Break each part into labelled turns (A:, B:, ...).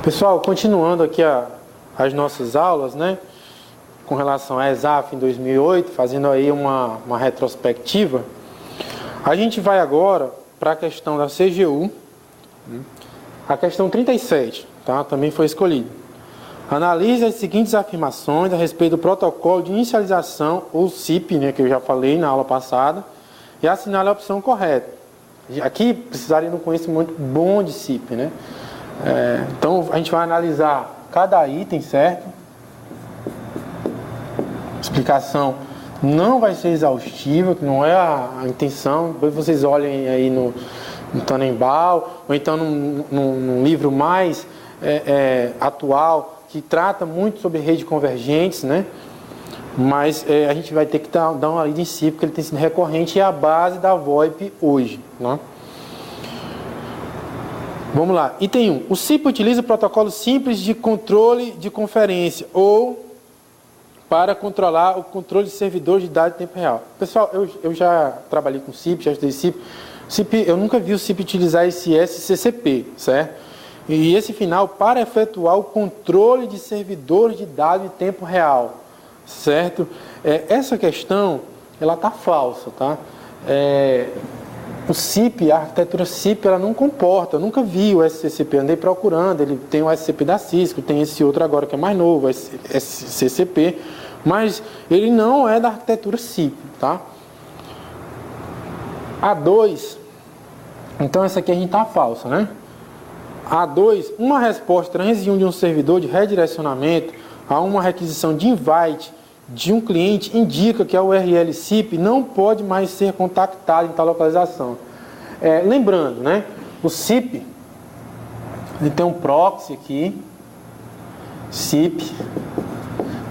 A: Pessoal, continuando aqui as nossas aulas, né, com relação à ESAF em 2008, fazendo aí uma retrospectiva, a gente vai agora para a questão da CGU, a questão 37, tá? Também foi escolhida. Analise as seguintes afirmações a respeito do protocolo de inicialização, ou CIP, né, que eu já falei na aula passada, e assinale a opção correta. Aqui precisaria de um conhecimento bom de CIP, né? Então a gente vai analisar cada item, certo? A explicação não vai ser exaustiva, que não é a intenção. Depois vocês olhem aí no Tannenbaum, ou então num livro mais atual, que trata muito sobre redes convergentes, né? Mas a gente vai ter que dar uma lida em si, porque ele tem sido recorrente e é a base da VoIP hoje, né? Vamos lá. Item 1. O CIP utiliza o protocolo simples de controle de conferência ou para controlar o controle de servidores de dados em tempo real. Pessoal, eu já trabalhei com CIP, já estudei CIP. Eu nunca vi o CIP utilizar esse SCCP, certo? E esse final para efetuar o controle de servidores de dados em tempo real, certo? Essa questão, ela está falsa, tá? O CIP, a arquitetura CIP, ela não comporta, eu nunca vi o SCCP, andei procurando, ele tem o SCP da Cisco, tem esse outro agora que é mais novo, SCCP, mas ele não é da arquitetura CIP, tá? A2, então essa aqui a gente está falsa, né? A2, uma resposta transição de um servidor de redirecionamento a uma requisição de invite de um cliente indica que a URL CIP não pode mais ser contactada em tal localização. Lembrando, né, o CIP, ele tem um proxy aqui, CIP,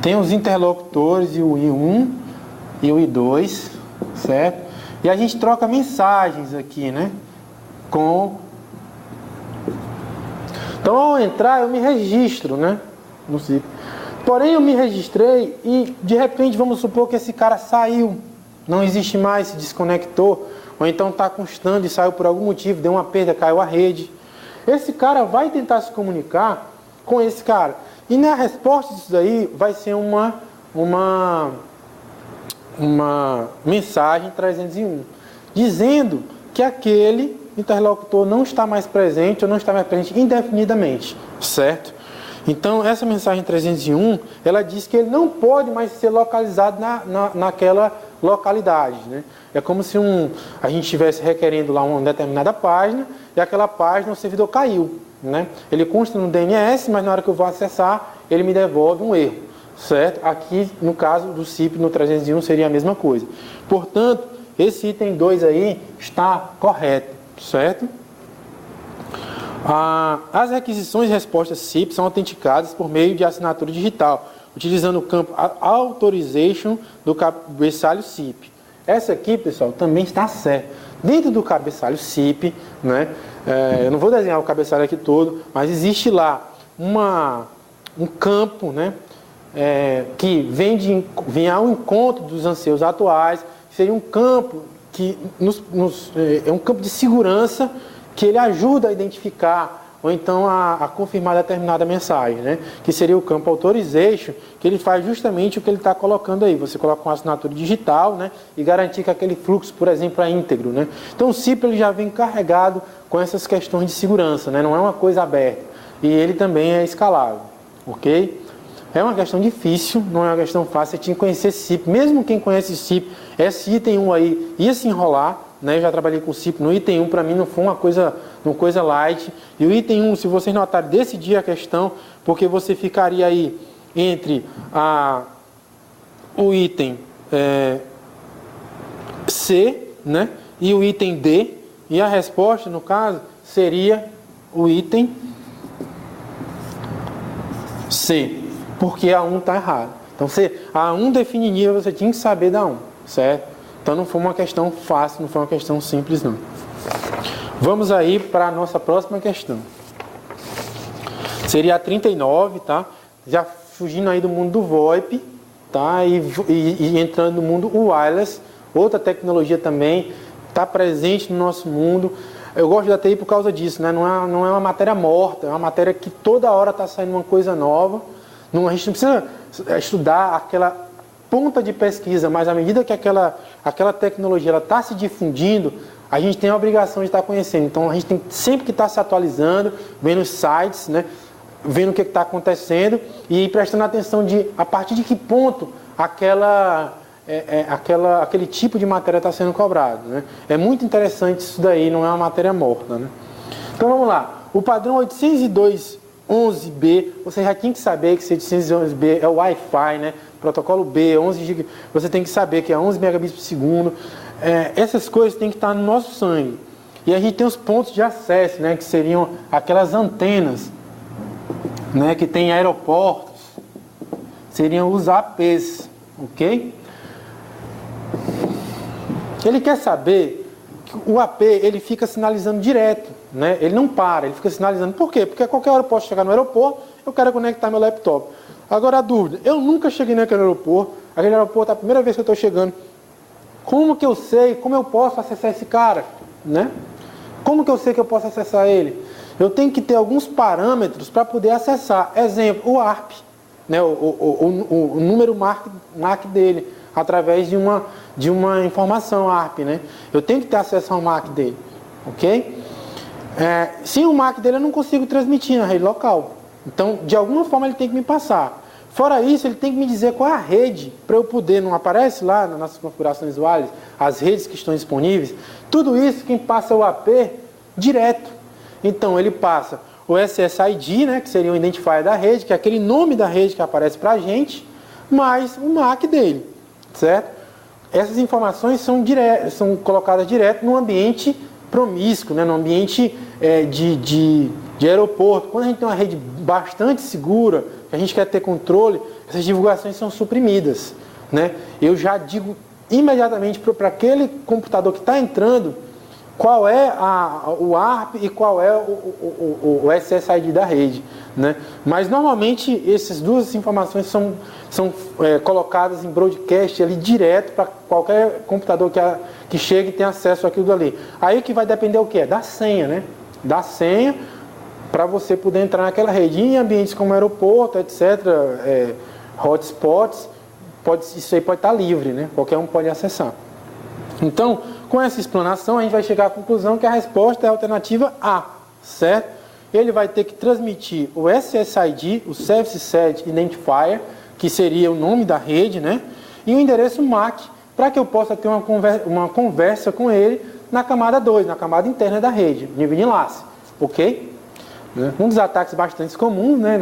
A: tem os interlocutores e o I1 e o I2, certo? E a gente troca mensagens aqui, né, Então, ao entrar, eu me registro, né, no CIP. Porém, eu me registrei e, de repente, vamos supor que esse cara saiu, não existe mais, se desconectou, ou então está constando e saiu por algum motivo, deu uma perda, caiu a rede. Esse cara vai tentar se comunicar com esse cara. E na resposta disso daí vai ser uma mensagem 301, dizendo que aquele interlocutor não está mais presente ou não está mais presente indefinidamente, certo? Então, essa mensagem 301, ela diz que ele não pode mais ser localizado naquela localidade, né? É como se a gente estivesse requerendo lá uma determinada página e aquela página, o servidor caiu, né? Ele consta no DNS, mas na hora que eu vou acessar, ele me devolve um erro, certo? Aqui, no caso do CIP, no 301, seria a mesma coisa. Portanto, esse item 2 aí está correto, certo? As requisições e respostas CIP são autenticadas por meio de assinatura digital, utilizando o campo Authorization do cabeçalho CIP. Essa aqui, pessoal, também está certa. Dentro do cabeçalho CIP, né, eu não vou desenhar o cabeçalho aqui todo, mas existe lá um campo, né, que vem ao encontro dos anseios atuais, seria um campo que é um campo de segurança que ele ajuda a identificar ou então a confirmar determinada mensagem, né? Que seria o campo Authorization, que ele faz justamente o que ele está colocando aí. Você coloca uma assinatura digital, né? E garantir que aquele fluxo, por exemplo, é íntegro, né? Então o CIP ele já vem carregado com essas questões de segurança, né? Não é uma coisa aberta. E ele também é escalável, ok? É uma questão difícil, não é uma questão fácil. Você tinha que conhecer CIP. Mesmo quem conhece CIP, esse item 1 aí ia se enrolar, né? Eu já trabalhei com CIP no item 1, para mim não foi uma coisa light. E o item 1, se vocês notarem, decidir a questão, porque você ficaria aí entre o item C, né? E o item D, e a resposta, no caso, seria o item C, porque a 1 está errada. Então, a 1 definiria, você tinha que saber da 1, certo? Então não foi uma questão fácil, não foi uma questão simples, não. Vamos aí para a nossa próxima questão. Seria a 39, tá? Já fugindo aí do mundo do VoIP, tá? E entrando no mundo wireless, outra tecnologia também está presente no nosso mundo. Eu gosto da TI por causa disso, né? Não é uma matéria morta, é uma matéria que toda hora está saindo uma coisa nova. A gente não precisa estudar aquela ponta de pesquisa, mas à medida que aquela tecnologia está se difundindo, a gente tem a obrigação de estar conhecendo. Então a gente tem sempre que estar se atualizando, vendo os sites, né? Vendo o que está acontecendo e prestando atenção a partir de que ponto aquele tipo de matéria está sendo cobrado, né? É muito interessante isso daí, não é uma matéria morta, né? Então vamos lá, o padrão 802.11b, você já tinha que saber que esse 802.11b é o Wi-Fi, né? Protocolo B, 11 GB, você tem que saber que é 11 megabits por segundo. Essas coisas têm que estar no nosso sangue. E a gente tem os pontos de acesso, né? Que seriam aquelas antenas, né? Que tem aeroportos, seriam os APs, ok? Ele quer saber que o AP ele fica sinalizando direto, né? Ele não para, ele fica sinalizando. Por quê? Porque a qualquer hora eu posso chegar no aeroporto, eu quero conectar meu laptop. Agora a dúvida, eu nunca cheguei naquele aeroporto, aquele aeroporto é a primeira vez que eu estou chegando. Como que eu sei, como eu posso acessar esse cara, né? Como que eu sei que eu posso acessar ele? Eu tenho que ter alguns parâmetros para poder acessar. Exemplo, o ARP, né? O número MAC dele, através de uma informação ARP, né? Eu tenho que ter acesso ao MAC dele, ok? Sem o MAC dele eu não consigo transmitir na rede local. Então, de alguma forma ele tem que me passar. Fora isso, ele tem que me dizer qual é a rede, para eu poder, não aparece lá nas nossas configurações wireless, as redes que estão disponíveis. Tudo isso quem passa é o AP direto. Então, ele passa o SSID, né, que seria o identifier da rede, que é aquele nome da rede que aparece para a gente, mais o MAC dele, certo? Essas informações são colocadas direto no ambiente promíscuo, né, no ambiente de aeroporto. Quando a gente tem uma rede bastante segura, que a gente quer ter controle, essas divulgações são suprimidas, né? Eu já digo imediatamente para aquele computador que está entrando qual é o ARP e qual é o SSID da rede, né? Mas normalmente essas duas informações são colocadas em broadcast ali direto para qualquer computador que chegue e tenha acesso àquilo ali. Aí que vai depender o quê? Da senha, né? Da senha para você poder entrar naquela rede. Em ambientes como aeroporto, etc., hotspots, isso aí pode estar livre, né? Qualquer um pode acessar. Então, com essa explanação, a gente vai chegar à conclusão que a resposta é a alternativa A, certo? Ele vai ter que transmitir o SSID, o Service Set Identifier, que seria o nome da rede, né? E o endereço MAC, para que eu possa ter uma conversa com ele na camada 2, na camada interna da rede, nível de enlace, ok? Um dos ataques bastante comuns, né,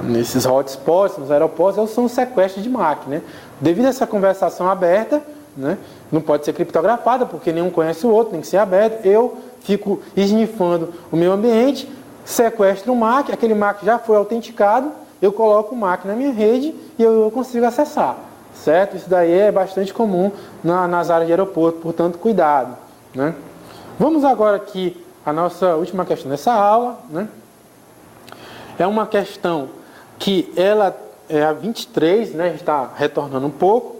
A: nesses hotspots, nos aeroportos, são os sequestros de MAC, né? Devido a essa conversação aberta, né, não pode ser criptografada, porque nenhum conhece o outro, tem que ser aberto, eu fico esnifando o meu ambiente, sequestro o MAC, aquele MAC já foi autenticado, eu coloco o MAC na minha rede e eu consigo acessar, certo? Isso daí é bastante comum nas áreas de aeroporto, portanto, cuidado, né? Vamos agora aqui a nossa última questão dessa aula, né? É uma questão que ela é a 23, né? A gente está retornando um pouco.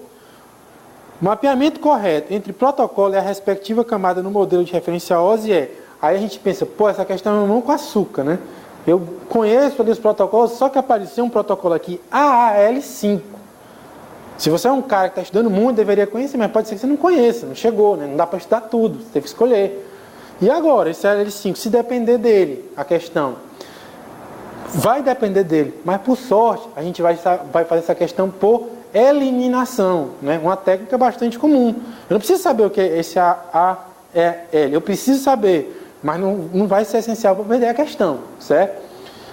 A: Mapeamento correto entre protocolo e a respectiva camada no modelo de referência OSI Aí a gente pensa, pô, essa questão é mamão com açúcar, né? Eu conheço ali os protocolos, só que apareceu um protocolo aqui, AAL5. Se você é um cara que está estudando muito, deveria conhecer, mas pode ser que você não conheça, não chegou, né? Não dá para estudar tudo, você teve que escolher. E agora, esse AAL5, se depender dele, a questão vai depender dele, mas por sorte, a gente vai fazer essa questão por eliminação, né? Uma técnica bastante comum. Eu não preciso saber o que é esse AAL, eu preciso saber, mas não vai ser essencial para perder a questão, certo?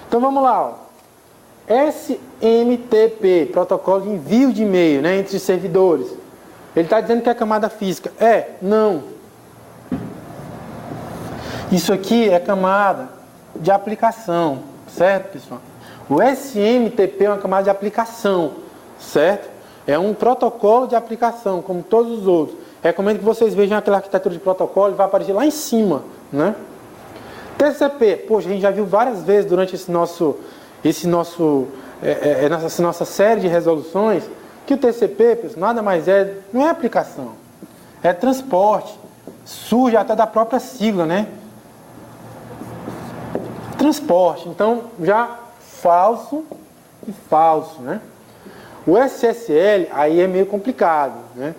A: Então vamos lá, ó. SMTP, protocolo de envio de e-mail, né, entre os servidores. Ele está dizendo que é camada física. Não. Isso aqui é camada de aplicação, certo, pessoal? O SMTP é uma camada de aplicação, certo? É um protocolo de aplicação, como todos os outros. Recomendo que vocês vejam aquela arquitetura de protocolo, ele vai aparecer lá em cima, né? TCP, poxa, a gente já viu várias vezes durante essa nossa série de resoluções, que o TCP, pessoal, nada mais não é aplicação, é transporte, surge até da própria sigla, né? Transporte. Então, já falso e falso, né? O SSL aí é meio complicado, né?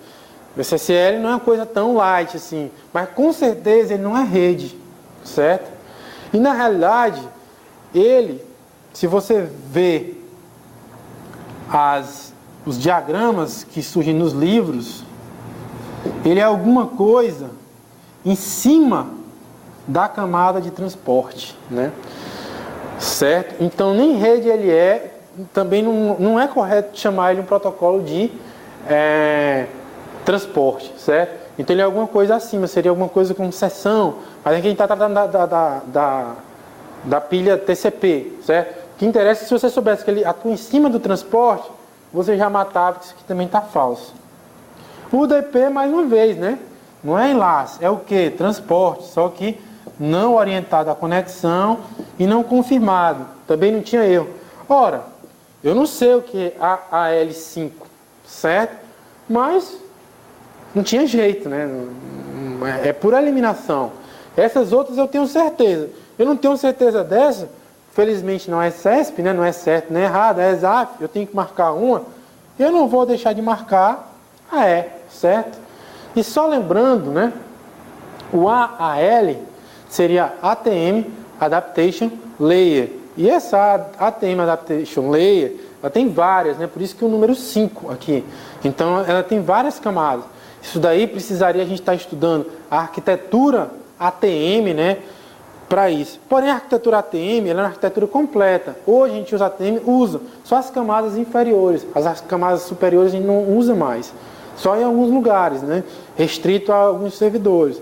A: O SSL não é uma coisa tão light assim, mas com certeza ele não é rede, certo? E na realidade, ele, se você vê os diagramas que surgem nos livros, ele é alguma coisa em cima da camada de transporte, né? Certo? Então, nem rede ele é, também não é correto chamar ele um protocolo de transporte, certo? Então, ele é alguma coisa acima, seria alguma coisa como seção, mas aqui a gente está tratando da pilha TCP, certo? O que interessa é que se você soubesse que ele atua em cima do transporte, você já matava que isso aqui também está falso. O UDP, mais uma vez, né? Não é enlace, é o que? Transporte, só que não orientado à conexão e não confirmado. Também não tinha erro. Ora, eu não sei o que é AL5, certo? Mas não tinha jeito, né? É por eliminação. Essas outras eu tenho certeza. Eu não tenho certeza dessa, felizmente não é CESP, né? Não é certo nem errado, é ESAF, eu tenho que marcar uma. Eu não vou deixar de marcar a E, certo? E só lembrando, né? O AAL seria ATM Adaptation Layer. E essa ATM Adaptation Layer, ela tem várias, né? Por isso que o número 5 aqui. Então, ela tem várias camadas. Isso daí precisaria a gente estar estudando a arquitetura ATM, né? Para isso. Porém, a arquitetura ATM, ela é uma arquitetura completa. Hoje a gente usa ATM, usa só as camadas inferiores. As camadas superiores a gente não usa mais. Só em alguns lugares, né? Restrito a alguns servidores.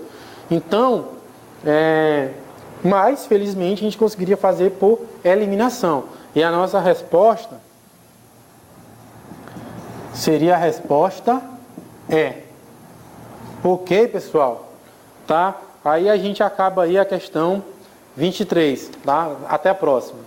A: Então, mas, felizmente, a gente conseguiria fazer por eliminação. E a nossa resposta seria a resposta Ok, pessoal? Tá? Aí a gente acaba aí a questão 23, tá? Até a próxima.